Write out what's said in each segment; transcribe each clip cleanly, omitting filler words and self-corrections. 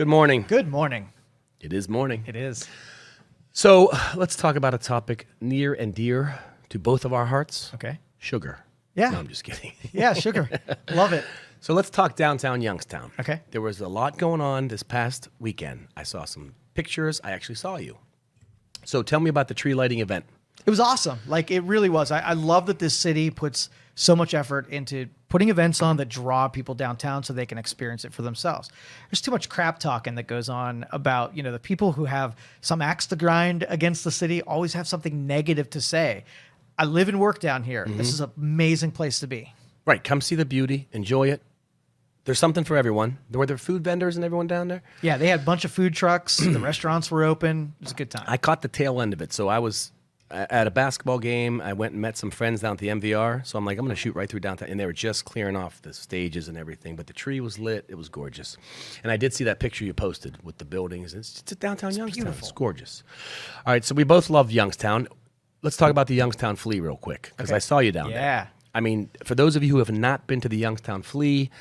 Good morning. Good morning. It is morning. It is. So let's talk about a topic near and dear to both of our hearts. Okay. Sugar. Yeah. No, I'm just kidding. Yeah, sugar. Love it. So let's talk downtown Youngstown. Okay. There was a lot going on this past weekend. I saw some pictures. I actually saw you. So tell me about the tree lighting event. It was awesome. Like, it really was. I love that this city puts so much effort into putting events on that draw people downtown so they can experience it for themselves. There's too much crap talking that goes on about, the people who have some axe to grind against the city always have something negative to say. I live and work down here. Mm-hmm. This is an amazing place to be. Right. Come see the beauty. Enjoy it. There's something for everyone. Were there food vendors and everyone down there? Yeah, they had a bunch of food trucks. The restaurants were open. It was a good time. I caught the tail end of it. So I was at a basketball game. I went and met some friends down at the MVR. So I'm like, I'm going to shoot right through downtown. And they were just clearing off the stages and everything. But the tree was lit. It was gorgeous. And I did see that picture you posted with the buildings. It's downtown Youngstown. Beautiful. It's gorgeous. All right, so we both love Youngstown. Let's talk about the Youngstown Flea real quick, because I saw you down there. Yeah. I mean, for those of you who have not been to the Youngstown Flea,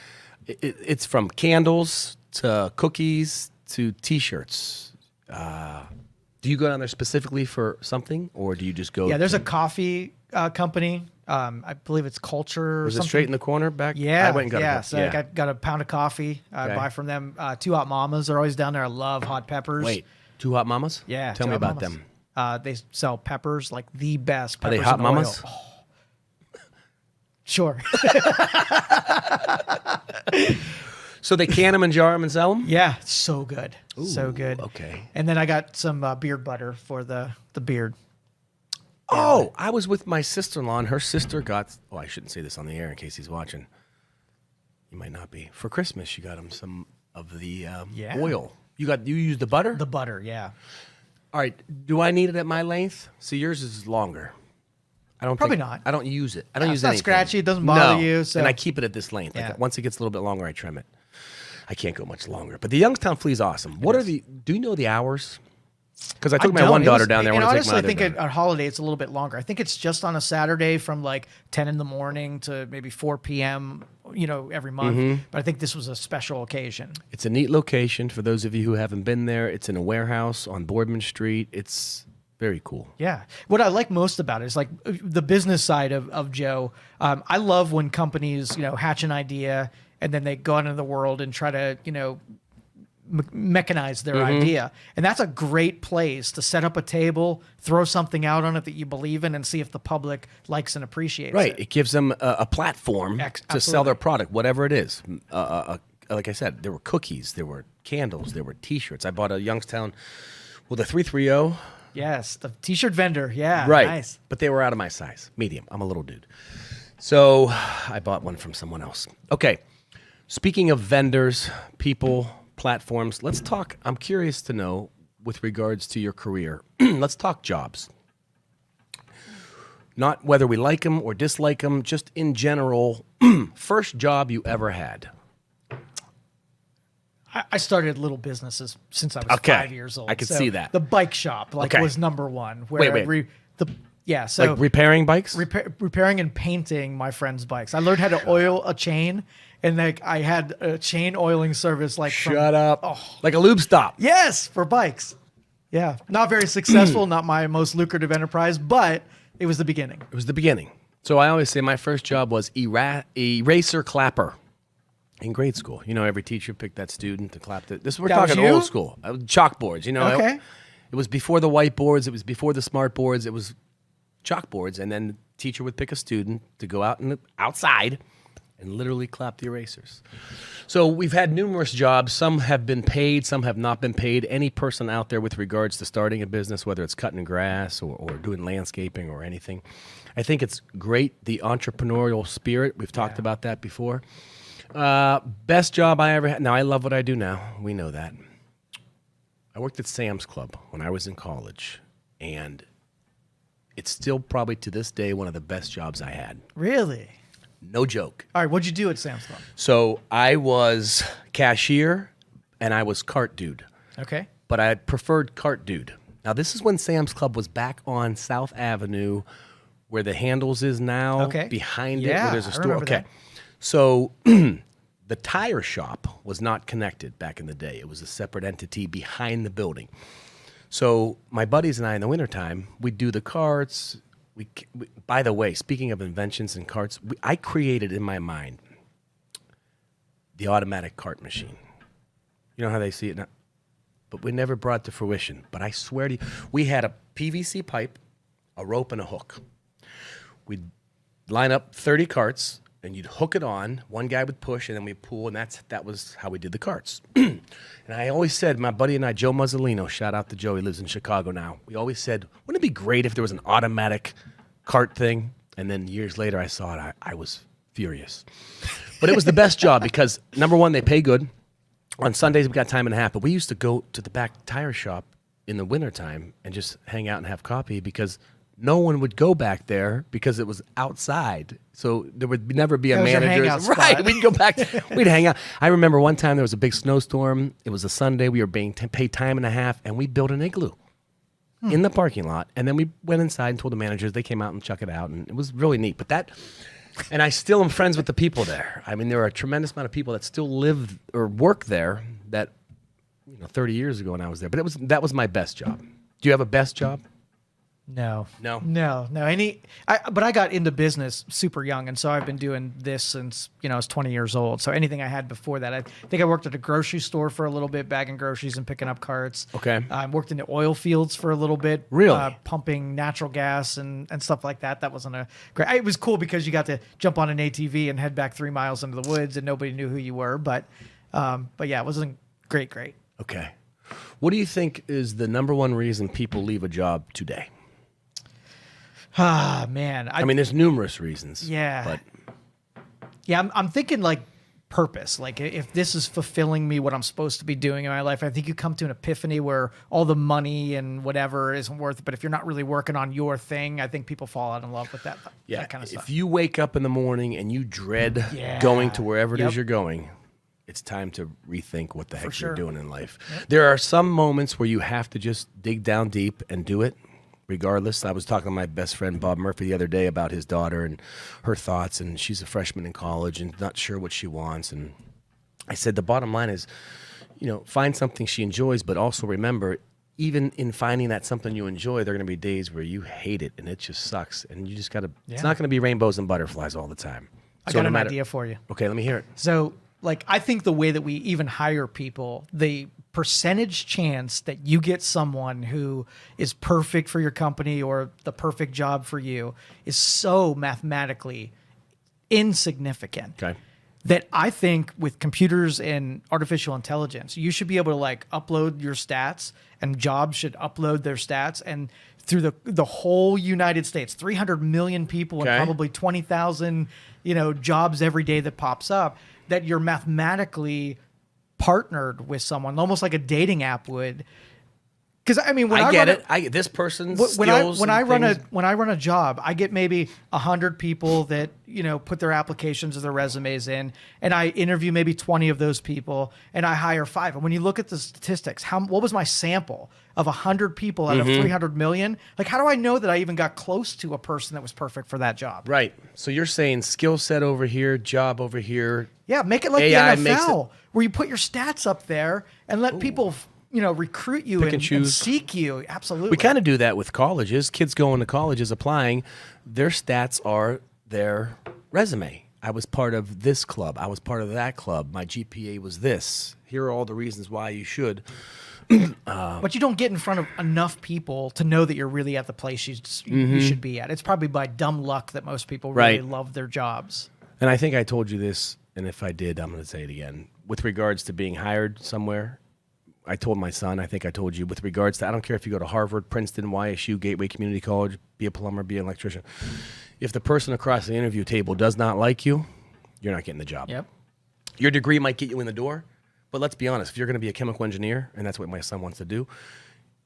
it's from candles to cookies to T-shirts. Do you go down there specifically for something, or do you just go? Yeah, there's a coffee company. I believe it's Culture. Was or it something. straight in the corner back? Yeah, I went and got yeah. a So I got a pound of coffee. I buy from them. Two Hot Mamas are always down there. I love hot peppers. Wait, Two Hot Mamas? Yeah. Tell me about them. They sell peppers, like the best Are peppers. they Hot in Mamas? Oil. Oh. Sure. So they can them and jar them and sell them? Yeah, so good. Ooh, so good. Okay. And then I got some beard butter for the beard. Oh, I was with my sister-in-law, and her sister got, I shouldn't say this on the air in case he's watching. You might not be. For Christmas, she got him some of the oil. You used the butter? The butter, yeah. All right. Do I need it at my length? See, yours is longer. Probably not. I don't use it. I don't use it's not anything. scratchy. It doesn't bother you. So. And I keep it at this length. Yeah. Like, once it gets a little bit longer, I trim it. I can't go much longer. But the Youngstown Flea is awesome. Do you know the hours? Because I took my one daughter down there. And honestly, I think at holiday it's a little bit longer. I think it's just on a Saturday from like 10 in the morning to maybe 4 p.m. Every month. Mm-hmm. But I think this was a special occasion. It's a neat location for those of you who haven't been there. It's in a warehouse on Boardman Street. It's very cool. Yeah. What I like most about it is like the business side of Joe. I love when companies, hatch an idea and then they go out into the world and try to, mechanize their idea. And that's a great place to set up a table, throw something out on it that you believe in, and see if the public likes and appreciates it. Right. It gives them a platform to sell their product, whatever it is. Like I said, there were cookies, there were candles, there were T-shirts. I bought a Youngstown with a 330. Yes, the T-shirt vendor. Yeah, right. Nice. But they were out of my size, medium. I'm a little dude. So I bought one from someone else. Okay. Speaking of vendors, people, platforms, let's talk. I'm curious to know, with regards to your career, let's talk jobs. Not whether we like them or dislike them, just in general, first job you ever had. I started little businesses since I was 5 years old. I could see that. The bike shop was number one. Where Wait. So like repairing bikes? Repairing and painting my friends' bikes. I learned how to oil a chain, and I had a chain oiling service. Shut up. Like a lube stop. Yes, for bikes. Yeah, not very successful, not my most lucrative enterprise, but it was the beginning. It was the beginning. So I always say my first job was eraser clapper. In grade school, every teacher picked that student to clap. We're talking old school. Chalkboards, Okay. It was before the whiteboards. It was before the smart boards. It was chalkboards. And then the teacher would pick a student to go out outside and literally clap the erasers. So we've had numerous jobs. Some have been paid. Some have not been paid. Any person out there with regards to starting a business, whether it's cutting grass or doing landscaping or anything, I think it's great, the entrepreneurial spirit. We've talked about that before. Best job I ever had. Now, I love what I do now. We know that. I worked at Sam's Club when I was in college, and it's still probably to this day one of the best jobs I had. Really? No joke. All right, what'd you do at Sam's Club? So I was cashier, and I was cart dude. Okay. But I preferred cart dude. Now, this is when Sam's Club was back on South Avenue, where the Handles is now. Okay. Behind it, Yeah, where there's a I store. remember Okay. that. So the the tire shop was not connected back in the day. It was a separate entity behind the building. So my buddies and I in the wintertime, we'd do the carts. By the way, speaking of inventions and carts, I created in my mind the automatic cart machine. You know how they see it now? But we never brought it to fruition. But I swear to you, we had a PVC pipe, a rope, and a hook. We'd line up 30 carts, and you'd hook it on. One guy would push, and then we'd pull, and that was how we did the carts. And I always said, my buddy and I, Joe Muzzolino, shout out to Joe, he lives in Chicago now. We always said, wouldn't it be great if there was an automatic cart thing? And then years later, I saw it. I was furious. But it was the best job because, number one, they pay good. On Sundays, we got time and a half. But we used to go to the back tire shop in the wintertime and just hang out and have coffee because no one would go back there because it was outside. So there would never be a That was your manager. hangout spot. Right. We'd go back. We'd hang out. I remember one time there was a big snowstorm. It was a Sunday. We were being paid time and a half, and we built an igloo in the parking lot. And then we went inside and told the managers. They came out and chuck it out, and it was really neat. But that, and I still am friends with the people there. I mean, there are a tremendous amount of people that still live or work there that, 30 years ago when I was there. But that was my best job. Do you have a best job? No. No? No. But I got into business super young, and so I've been doing this since, I was 20 years old. So anything I had before that, I think I worked at a grocery store for a little bit, bagging groceries and picking up carts. Okay. I worked in the oil fields for a little bit. Really? Pumping natural gas and stuff like that. That wasn't it was cool because you got to jump on an ATV and head back 3 miles into the woods and nobody knew who you were. But yeah, it wasn't great. Okay. What do you think is the number one reason people leave a job today? Ah, man. I mean, there's numerous reasons. Yeah. But Yeah, I'm thinking like purpose. Like if this is fulfilling me what I'm supposed to be doing in my life, I think you come to an epiphany where all the money and whatever isn't worth it. But if you're not really working on your thing, I think people fall out in love with that kind of stuff. If you wake up in the morning and you dread going to wherever it is you're going, it's time to rethink what the heck you're doing in life. Yep. There are some moments where you have to just dig down deep and do it. Regardless, I was talking to my best friend Bob Murphy the other day about his daughter and her thoughts, and she's a freshman in college and not sure what she wants. And I said the bottom line is, find something she enjoys, but also remember, even in finding that something you enjoy, there are going to be days where you hate it and it just sucks, and you just got to. Yeah. It's not going to be rainbows and butterflies all the time. I got an idea for you. Okay, let me hear it. So, I think the way that we even hire people, the percentage chance that you get someone who is perfect for your company or the perfect job for you is so mathematically insignificant. Okay. That I think with computers and artificial intelligence, you should be able to upload your stats, and jobs should upload their stats, and through the whole United States, 300 million people and probably 20,000, jobs every day that pops up, that you're mathematically partnered with someone, almost like a dating app would. Because when I get it. I get this person's skills. When I run a job, I get maybe 100 people that put their applications or their resumes in, and I interview maybe 20 of those people, and I hire 5. And when you look at the statistics, what was my sample of 100 people out of 300 million? How do I know that I even got close to a person that was perfect for that job? Right. So you're saying skill set over here, job over here. Yeah, make it like AI the NFL, where you put your stats up there and let people recruit you and seek you. Absolutely. We kind of do that with colleges. Kids going to colleges applying, their stats are their resume. I was part of this club. I was part of that club. My GPA was this. Here are all the reasons why you should. But you don't get in front of enough people to know that you're really at the place you should be at. It's probably by dumb luck that most people really love their jobs. And I think I told you this, and if I did, I'm going to say it again. With regards to being hired somewhere, I told my son, I think I told you, with regards to, I don't care if you go to Harvard, Princeton, YSU, Gateway Community College, be a plumber, be an electrician. If the person across the interview table does not like you, you're not getting the job. Yep. Your degree might get you in the door, but let's be honest, if you're going to be a chemical engineer, and that's what my son wants to do,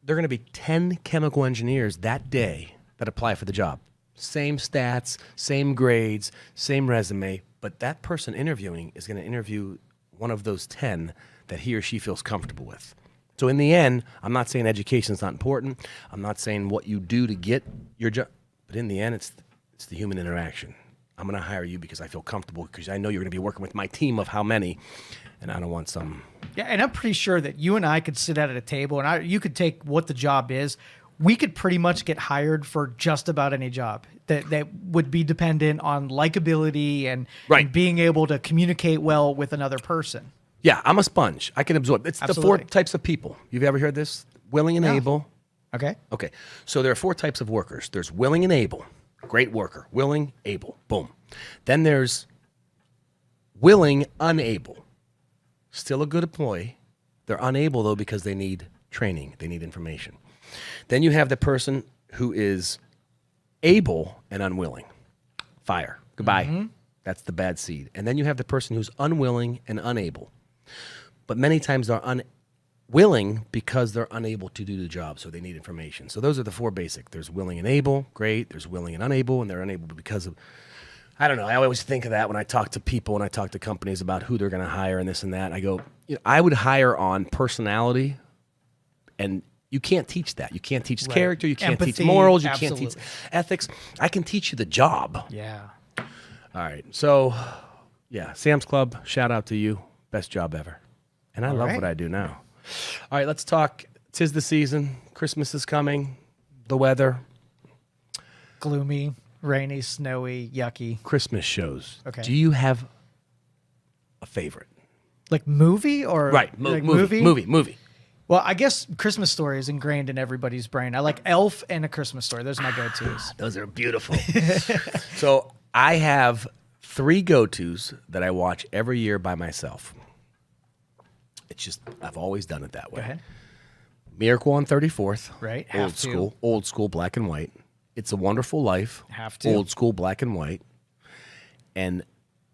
there are going to be 10 chemical engineers that day that apply for the job. Same stats, same grades, same resume, but that person interviewing is going to interview one of those 10 that he or she feels comfortable with. So in the end, I'm not saying education is not important. I'm not saying what you do to get your job, but in the end, it's the human interaction. I'm going to hire you because I feel comfortable because I know you're going to be working with my team of how many, and I don't want some. Yeah, and I'm pretty sure that you and I could sit at a table and you could take what the job is. We could pretty much get hired for just about any job that would be dependent on likability and being able to communicate well with another person. Yeah, I'm a sponge. I can absorb. It's Absolutely. the 4 types of people. You've ever heard this? Willing and able. Okay. Okay. So there are 4 types of workers. There's willing and able. Great worker. Willing, able. Boom. Then there's willing, unable. Still a good employee. They're unable, though, because they need training. They need information. Then you have the person who is able and unwilling. Fire. Goodbye. Mm-hmm. That's the bad seed. And then you have the person who's unwilling and unable. But many times they're unwilling because they're unable to do the job, so they need information. So those are the 4 basic. There's willing and able. Great. There's willing and unable, and they're unable because of, I don't know. I always think of that when I talk to people and I talk to companies about who they're going to hire and this and that. I go, I would hire on personality, and you can't teach that. You can't teach character. You can't Empathy, teach morals. You absolutely. can't teach ethics. I can teach you the job. Yeah. All right. So, yeah, Sam's Club, shout out to you. Best job ever. And I love what I do now. All right, let's talk. 'Tis the season. Christmas is coming. The weather. Gloomy, rainy, snowy, yucky. Christmas shows. Okay. Do you have a favorite? Like movie or Right. like Movie. Well, I guess Christmas Story is ingrained in everybody's brain. I like Elf and A Christmas Story. Those are my go-tos. Those are beautiful. So I have 3 go-tos that I watch every year by myself. It's just, I've always done it that way. Go ahead. Miracle on 34th. Right. Old school, black and white. It's a Wonderful Life. Have to. Old school, black and white. And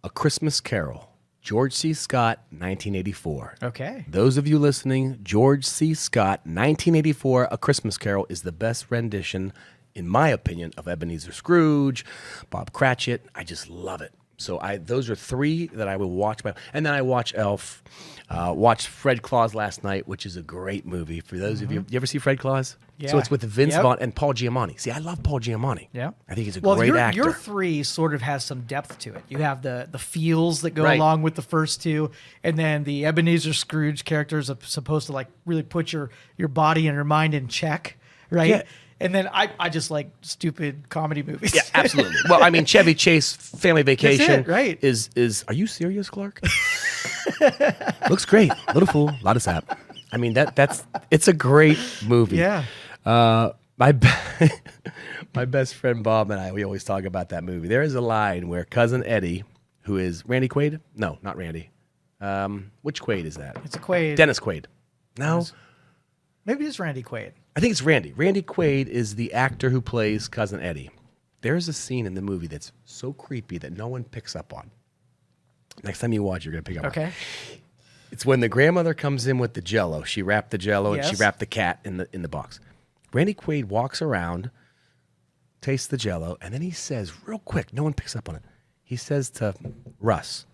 A Christmas Carol. George C. Scott, 1984. Okay. Those of you listening, George C. Scott, 1984, A Christmas Carol is the best rendition, in my opinion, of Ebenezer Scrooge, Bob Cratchit. I just love it. So those are 3 that I will watch. And then I watch Elf. Watched Fred Claus last night, which is a great movie. For those of you ever see Fred Claus? Yeah. So it's with Vince Vaughn and Paul Giamatti. See, I love Paul Giamatti. Yeah. I think he's a great actor. Your 3 sort of has some depth to it. You have the feels that go Right. along with the first 2, and then the Ebenezer Scrooge characters are supposed to like really put your body and your mind in check, right? Yeah. And then I just like stupid comedy movies. Yeah, absolutely. Well, I mean, Chevy Chase, Family Vacation, That's it, right. is. Are you serious, Clark? Looks great. Little Fool, a lot of sap. I mean, it's a great movie. Yeah. My best friend Bob and we always talk about that movie. There is a line where Cousin Eddie, who is Randy Quaid? No, not Randy. Which Quaid is that? It's a Quaid. Dennis Quaid. No, Maybe it's Randy Quaid. I think it's Randy. Randy Quaid is the actor who plays Cousin Eddie. There is a scene in the movie that's so creepy that no one picks up on. Next time you watch, you're going to pick up on. Okay. It's when the grandmother comes in with the Jell-O. She wrapped the Jell-O and she Yes. wrapped the cat in the box. Randy Quaid walks around, tastes the Jell-O, and then he says, real quick, no one picks up on it. He says to Russ,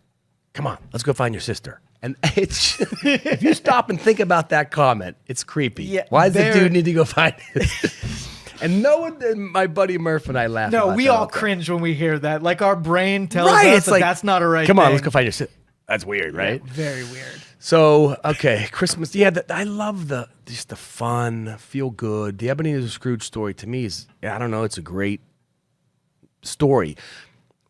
"Come on, let's go find your sister." And it's if you stop and think about that comment, it's creepy. Yeah, why does the dude need to go find it? And no one, my buddy Murph and I laugh. No, about we that all the time. cringe when we hear that. Like our brain tells Right, us it's that like, that's not a right Come on, thing. let's go find your sister. That's weird, right? Very weird. So, okay, Christmas. Yeah, I love just the fun, feel good. The Ebenezer Scrooge story to me is, I don't know, it's a great story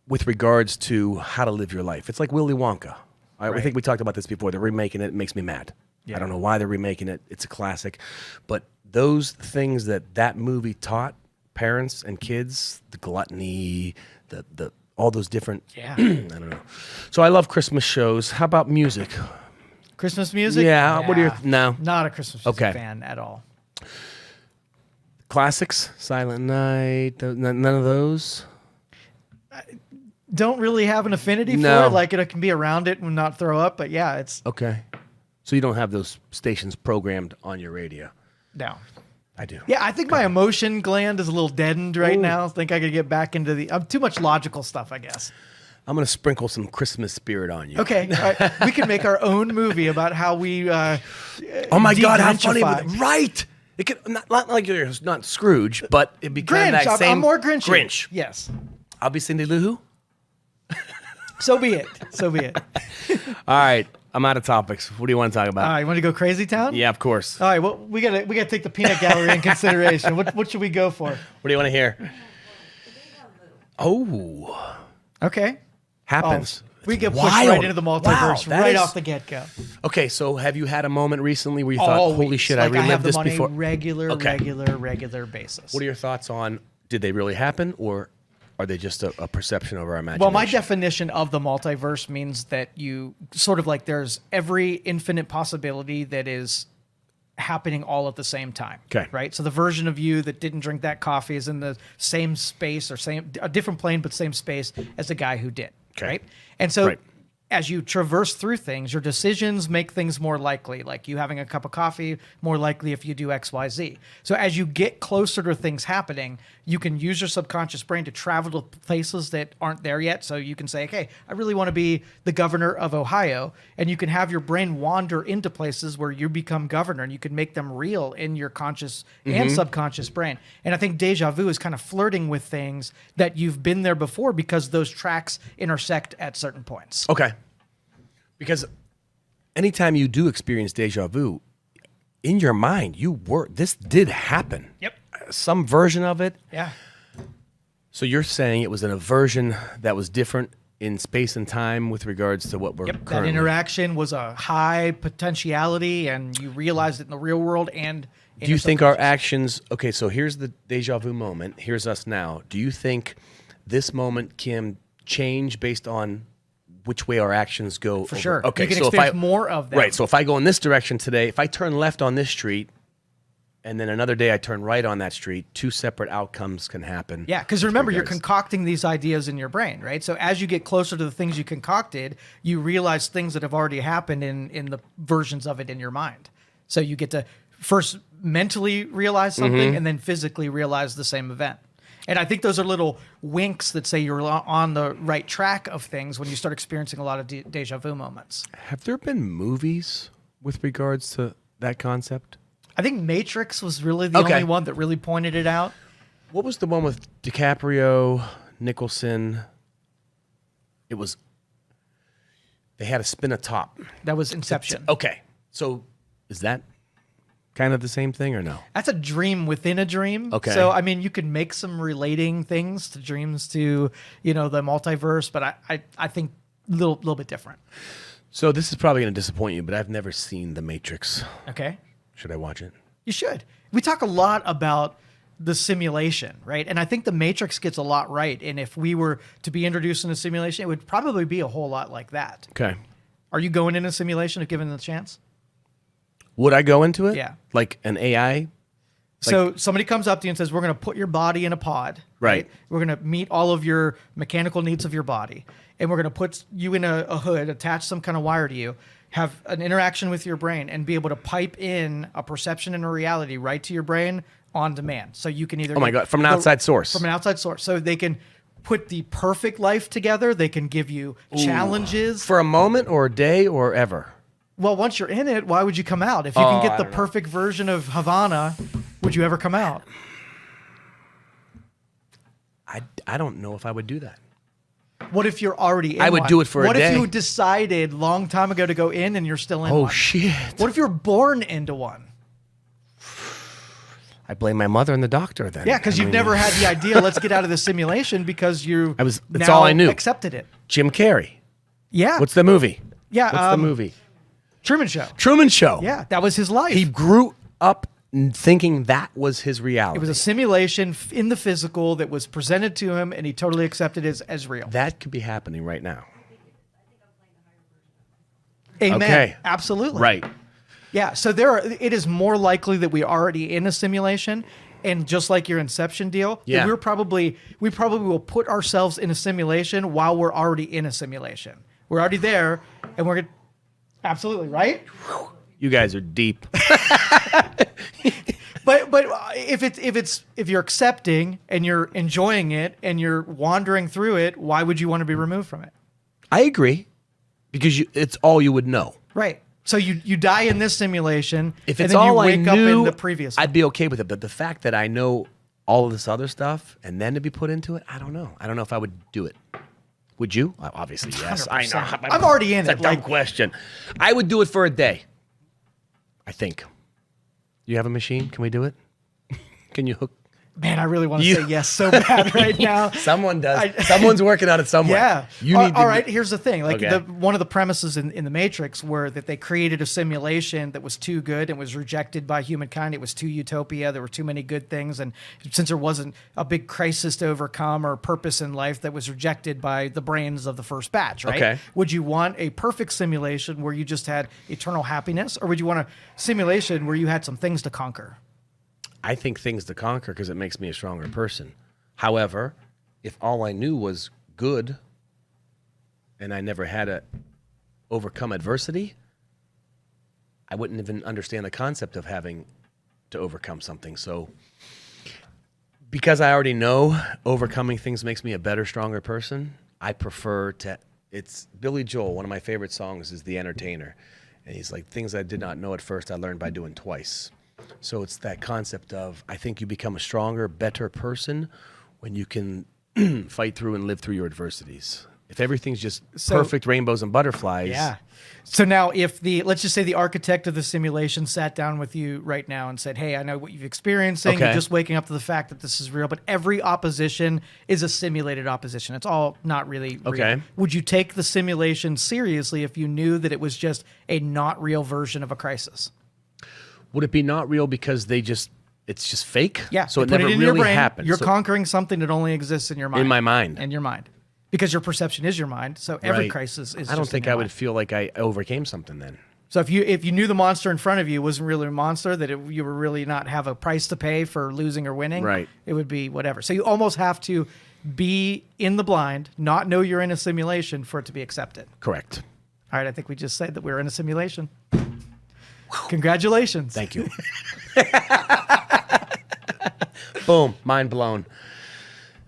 with regards to how to live your life. It's like Willy Wonka. I think we talked about this before. They're remaking it. It makes me mad. Yeah. I don't know why they're remaking it. It's a classic. But those things that movie taught parents and kids, the gluttony, the all those different, Yeah. I don't know. So I love Christmas shows. How about music? Christmas music? Yeah, what are your- no. Not a Christmas music Okay. fan at all. Classics, Silent Night, none of those. Don't really have an affinity No. for it. Like it can be around it and not throw up, but yeah, it's Okay. So you don't have those stations programmed on your radio. no. I do. Yeah, I think my emotion gland is a little deadened right now. I think I could get back into too much logical stuff, I guess. I'm going to sprinkle some Christmas spirit on you. Okay, all right. We can make our own movie about how we. Oh my God, how funny. de-Grinchify. Right. It could not like you're not Scrooge, but it'd be kind of Grinch. that same. I'm more Grinchy. Grinch. Yes. I'll be Cindy Lou Who. So be it. So be it. All right, I'm out of topics. What do you want to talk about? All right, you want to go crazy town? Yeah, of course. All right, well, we gotta take the peanut gallery in consideration. What should we go for? What do you want to hear? Oh, Okay. happens. We It's get pushed wild. right into the multiverse Wow, that right is- off the get-go. Okay, so have you had a moment recently where you thought, "Holy shit, I Like relived have them this on before"? a regular basis. What are your thoughts on? Did they really happen, or are they just a perception of our imagination? Well, my definition of the multiverse means that you sort of like there's every infinite possibility that is happening all at the same time. Okay. Right? So the version of you that didn't drink that coffee is in the same space or a different plane, but same space as the guy who did. Okay. Right? And so Right. as you traverse through things, your decisions make things more likely. Like you having a cup of coffee, more likely if you do X, Y, Z. So as you get closer to things happening, you can use your subconscious brain to travel to places that aren't there yet. So you can say, okay, I really want to be the governor of Ohio. And you can have your brain wander into places where you become governor and you can make them real in your conscious and subconscious brain. And I think deja vu is kind of flirting with things that you've been there before because those tracks intersect at certain points. Okay. Because anytime you do experience deja vu, in your mind, this did happen. Yep. Some version of it. Yeah. So you're saying it was an aversion that was different in space and time with regards to what we're That currently. interaction was a high potentiality, and you realized it in the real world and in Do you your think our subconscious. actions? Okay, so here's the deja vu moment. Here's us now. Do you think this moment can change based on which way our actions go? For sure. Okay, You can so experience more of that. Right. So if I go in this direction today, if I turn left on this street, and then another day I turn right on that street, two separate outcomes can happen. Yeah, because remember, you're regards- concocting these ideas in your brain, right? So as you get closer to the things you concocted, you realize things that have already happened in the versions of it in your mind. So you get to first mentally realize something and then physically realize the same event. And I think those are little winks that say you're on the right track of things when you start experiencing a lot of deja vu moments. Have there been movies with regards to that concept? I think Matrix was really the Okay. only one that really pointed it out. What was the one with DiCaprio, Nicholson? It was. They had a spin a top. That was Inception. Okay, so is that kind of the same thing or no? That's a dream within a dream. Okay. So I mean, you can make some relating things to dreams to the multiverse, but I think a little bit different. So this is probably going to disappoint you, but I've never seen The Matrix. Okay. Should I watch it? You should. We talk a lot about the simulation, right? And I think the Matrix gets a lot right. And if we were to be introduced in a simulation, it would probably be a whole lot like that. Okay. Are you going in a simulation if given the chance? Would I go into it? Yeah. Like an AI? So somebody comes up to you and says, we're going to put your body in a pod. Right. We're going to meet all of your mechanical needs of your body. And we're going to put you in a hood, attach some kind of wire to you, have an interaction with your brain, and be able to pipe in a perception and a reality right to your brain on demand. So you can either... Oh my God, from an outside source. From an outside source. So they can put the perfect life together. They can give you challenges. For a moment or a day or ever? Well, once you're in it, why would you come out? If you can I get the don't know. perfect version of Havana, would you ever come out? I don't know if I would do that. What if you're already in I would one? do it for a What day. if you decided long time ago to go in and you're still in Oh, one? shit. What if you're born into one? I blame my mother and the doctor then. Yeah, because I you've mean, never had the idea, let's get out of the simulation because that's now all I knew. accepted it. Jim Carrey. Yeah. What's the movie? Yeah, What's the movie? Truman Show. Truman Show. Yeah, that was his life. He grew up thinking that was his reality. It was a simulation in the physical that was presented to him, and he totally accepted it as real. That could be happening right now. Amen. Okay. Absolutely. Right. Yeah. So it is more likely that we're already in a simulation, and just like your Inception deal, that Yeah. we probably will put ourselves in a simulation while we're already in a simulation. We're already there, and we're gonna absolutely right. You guys are deep. But if you're accepting and you're enjoying it and you're wandering through it, why would you want to be removed from it? I agree. Because it's all you would know. Right. So you die in this simulation, If and it's then you all I wake up knew, in the previous one. I'd be okay with it. But the fact that I know all of this other stuff and then to be put into it, I don't know. I don't know if I would do it. Would you? Obviously, yes. I know. 100%. I'm already in it's it. a dumb question. I would do it for a day. I think. You have a machine? Can we do it? Can you hook? Man, I really want to say yes so bad right now. Someone does. Someone's working on it somewhere. Yeah. You need all right, here's the thing. Like Okay. one of the premises in the Matrix were that they created a simulation that was too good and was rejected by humankind. It was too utopia. There were too many good things. And since there wasn't a big crisis to overcome or purpose in life, that was rejected by the brains of the first batch, right? Okay. Would you want a perfect simulation where you just had eternal happiness? Or would you want a simulation where you had some things to conquer? I think things to conquer because it makes me a stronger person. However, if all I knew was good and I never had to overcome adversity, I wouldn't even understand the concept of having to overcome something. So because I already know overcoming things makes me a better, stronger person, I prefer to. It's Billy Joel. One of my favorite songs is The Entertainer. And he's like, things I did not know at first, I learned by doing twice. So it's that concept of, I think you become a stronger, better person when you can fight through and live through your adversities. If everything's just perfect rainbows and butterflies. Yeah. So now if let's just say the architect of the simulation sat down with you right now and said, hey, I know what you've experienced. Okay. You're just waking up to the fact that this is real, but every opposition is a simulated opposition. It's all not really real. Okay. Would you take the simulation seriously if you knew that it was just a not real version of a crisis? Would it be not real because it's just fake? Yeah. So it put never in really your brain. happened. You're So- conquering something that only exists in your mind. In my mind. In your mind. Because your perception is your mind. So every Right. crisis is I don't just in think your I mind. would feel like I overcame something then. So if you knew the monster in front of you wasn't really a monster, that you were really not have a price to pay for losing or winning, Right. it would be whatever. So you almost have to be in the blind, not know you're in a simulation for it to be accepted. Correct. All right, I think we just said that we're in a simulation. Congratulations. Thank you. Boom. Mind blown.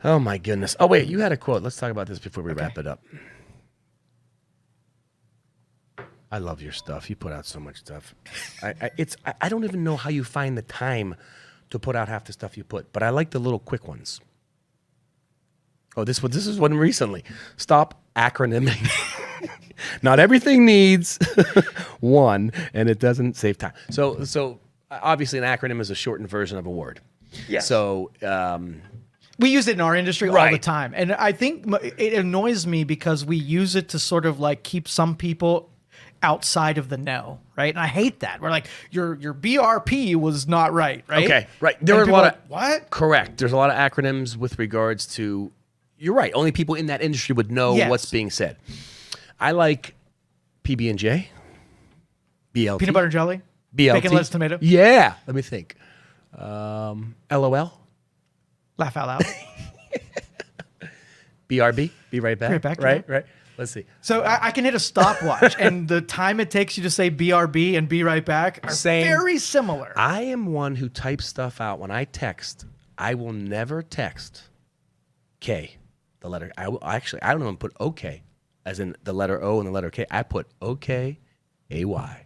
Oh, my goodness. Oh, wait. You had a quote. Let's talk about this before we wrap it up. I love your stuff. You put out so much stuff. I don't even know how you find the time to put out half the stuff you put, but I like the little quick ones. Oh, this is one recently. Stop acronyming. Not everything needs one, and it doesn't save time. So obviously an acronym is a shortened version of a word. Yes. So we use it in our industry all the Right. time. And I think it annoys me because we use it to sort of like keep some people outside of the know, right? And I hate that. We're like, your BRP was not right, right? Okay, right. And There are a people lot are of like, what? Correct. There's a lot of acronyms with regards to. You're right. Only people in that industry would know Yes. what's being said. I like PB&J, BLT, Peanut butter jelly? BLT, Bacon, lettuce, tomato? Yeah. Let me think. LOL, Laugh out loud. BRB, be right back. Be right back, Right. yeah. Right. Let's see. So I can hit a stopwatch, and the time it takes you to say BRB and be right back are Same. very similar. I am one who types stuff out when I text. I will never text K, the letter. I don't even put OK, as in the letter O and the letter K. I put OK, AY.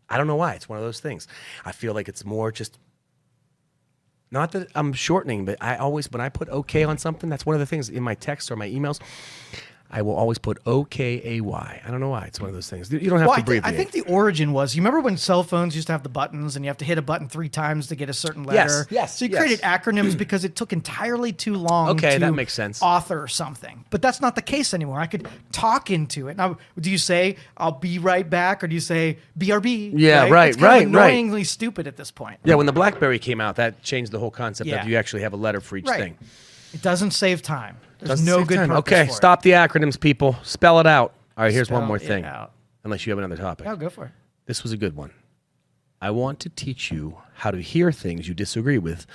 I don't know why. It's one of those things. I feel like it's more just, not that I'm shortening, but I always, when I put OK on something, that's one of the things in my texts or my emails. I will always put OKAY. I don't know why. It's one of those things. You don't have to abbreviate. I think the origin was, you remember when cell phones used to have the buttons and you have to hit a button 3 times to get a certain letter? Yes, So you yes. created acronyms because it took entirely too long Okay, to that makes sense. author something. But that's not the case anymore. I could talk into it. Now, do you say, I'll be right back, or do you say BRB? Yeah, right, It's kind of right. annoyingly stupid at this point. Yeah, when the BlackBerry came out, that changed the whole concept Yeah. of you actually have a letter for each Right. thing. It doesn't save time. There's Doesn't no save good time. purpose Okay, for it. stop the acronyms, people. Spell it out. All right, here's one Spell more it thing. out. Unless you have another topic. Oh, go for it. This was a good one. I want to teach you how to hear things you disagree with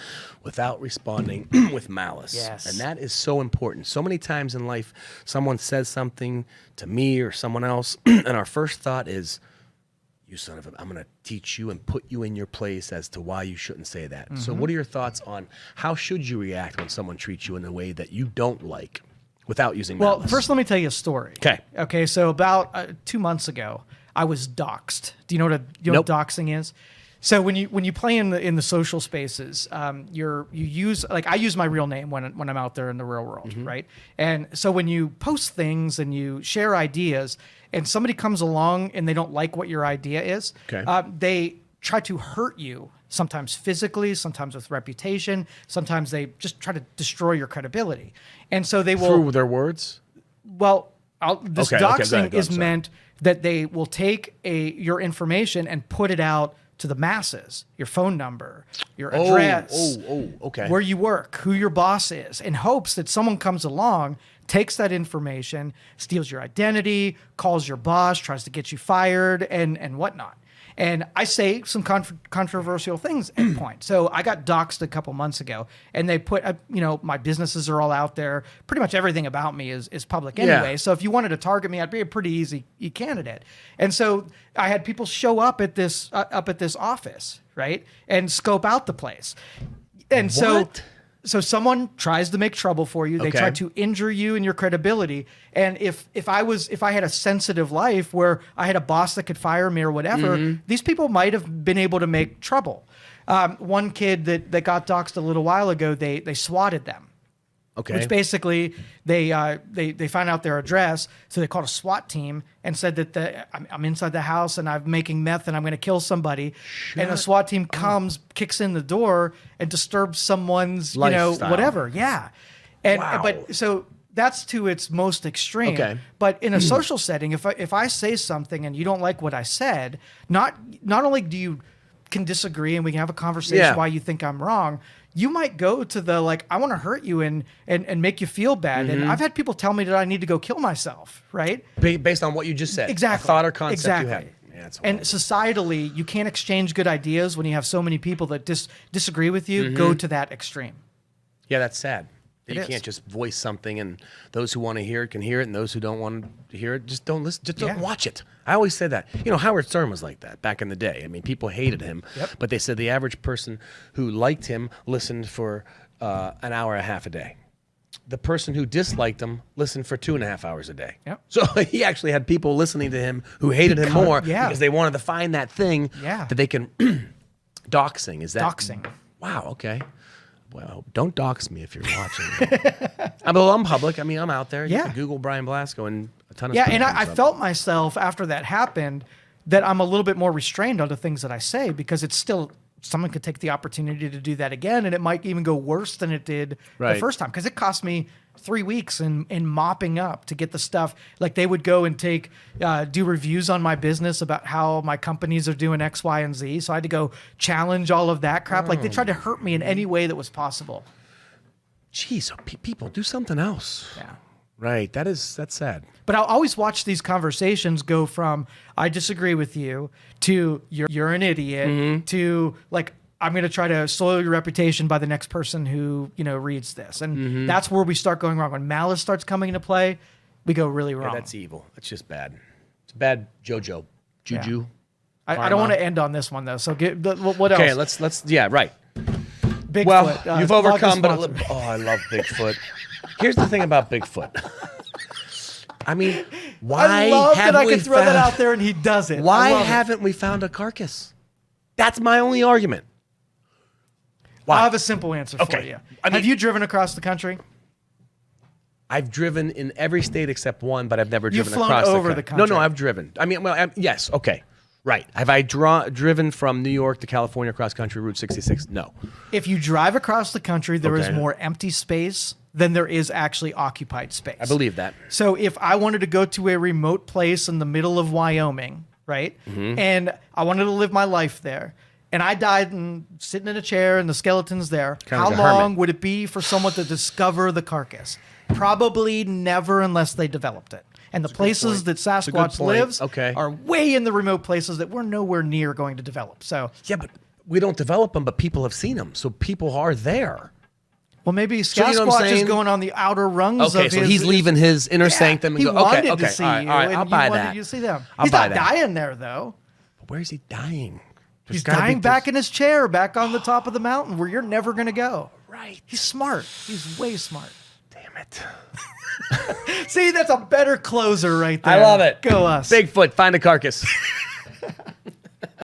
without responding with malice. Yes. And that is so important. So many times in life, someone says something to me or someone else, and our first thought is, you son of a, I'm going to teach you and put you in your place as to why you shouldn't say that. So what are your thoughts on how should you react when someone treats you in a way that you don't like without using Well, malice? first let me tell you a story. Okay. Okay, so about 2 months ago, I was doxxed. Do you know what Nope. doxing is? So when you play in the social spaces, you use, like, I use my real name when I'm out there in the real world, right? And so when you post things and you share ideas, and somebody comes along and they don't like what your idea is, they try to hurt you. Sometimes physically, sometimes with reputation, sometimes they just try to destroy your credibility, and so they will Through their words. Well, this Okay, doxing go ahead, is sorry. meant that they will take your information and put it out to the masses, your phone number, your address, Okay. where you work, who your boss is, in hopes that someone comes along, takes that information, steals your identity, calls your boss, tries to get you fired, and whatnot. And I say some controversial things at points. So I got doxed a couple months ago, and they put, my businesses are all out there. Pretty much everything about me is public anyway. Yeah. So if you wanted to target me, I'd be a pretty easy candidate. And so I had people show up at this office, right, and scope out the place. And What? So someone tries to make trouble for you. They Okay. try to injure you and your credibility. And if I had a sensitive life where I had a boss that could fire me or whatever, these people might have been able to make trouble. One kid that got doxxed a little while ago, they swatted them. Okay. Which basically they found out their address, so they called a SWAT team and said that I'm inside the house and I'm making meth and I'm going to kill somebody. And the SWAT team comes, kicks in the door, and disturbs someone's Lifestyle. whatever. Yeah, and Wow. but so that's to its most extreme. Okay. But in a social setting, if I say something and you don't like what I said, not only do you can disagree and we can have a conversation why you think I'm wrong, you might go to the, like, I want to hurt you and make you feel bad. And I've had people tell me that I need to go kill myself, right? Based on what you just said. Exactly. A thought or concept Exactly. you had. Yeah, it's And horrible. societally, you can't exchange good ideas when you have so many people that disagree with you. Go to that extreme. Yeah, that's sad. It You is. can't just voice something, and those who want to hear it can hear it, and those who don't want to hear it just don't listen. Just don't Yeah. watch it. I always say that. Howard Stern was like that back in the day. I mean, people hated him, but they said the average person who liked him listened for an hour and a half a day. The person who disliked him listened for 2.5 hours a day. Yep. So he actually had people listening to him who hated him more because they wanted to find that thing that they can doxing. Is that Doxing. Wow. Okay. Well, don't dox me if you're watching. I'm public. I mean, I'm out there. You can Google Brian Blasko and a ton of stuff. And I comes up. felt myself after that happened that I'm a little bit more restrained on the things that I say, because it's still, someone could take the opportunity to do that again, and it might even go worse than it did the first time, because it cost me 3 weeks in mopping up to get the stuff. Like, they would go and do reviews on my business about how my companies are doing X, Y, and Z. So I had to go challenge all of that crap. Like, they tried to hurt me in any way that was possible. Geez, so people do something else. Yeah. Right. That's sad. But I'll always watch these conversations go from, I disagree with you, to you're an idiot, to, like, I'm going to try to soil your reputation by the next person who, reads this. And that's where we start going wrong. When malice starts coming into play, we go really wrong. Yeah, that's evil. That's just bad. It's bad juju. I don't want to end on this one, though. So what else? Okay, let's right. Bigfoot. Well, you've overcome, but sponsor. I love Bigfoot. Here's the thing about Bigfoot. I mean, why I love that I we can throw that out there and he does it. Why I love it. haven't we found a carcass? That's my only argument. Why? I have a simple answer for you. Have you driven across the country? I've driven in every state except one, but I've never You've driven flown across over the the country. No, country. I've driven. I mean, yes, okay. Right. Have I driven from New York to California cross country Route 66? No. If you drive across the country, there is Okay. more empty space than there is actually occupied space. I believe that. So if I wanted to go to a remote place in the middle of Wyoming, right, and I wanted to live my life there, and I died and sitting in a chair and the skeleton's there, Kinda how like a long hermit. would it be for someone to discover the carcass? Probably never, unless they developed it. And the places that a good Sasquatch point. lives Okay. are way in the remote places that we're nowhere near going to develop. So, Yeah, but we don't develop them, but people have seen them. So people are there. well, maybe So you know what I'm Sasquatch is saying? going on the outer rungs Okay, of so his... he's leaving his inner sanctum and he go, wanted okay, to see all right, you, all right, and I'll you buy wanted that. you to see them. I'll He's buy not that. dying there, though. But where is he dying? He's dying back in his chair, back on the top of the mountain where you're never going to go. Right. He's smart. He's way smart. Damn it. See, that's a better closer right there. I love it. Go us. Bigfoot, find a carcass.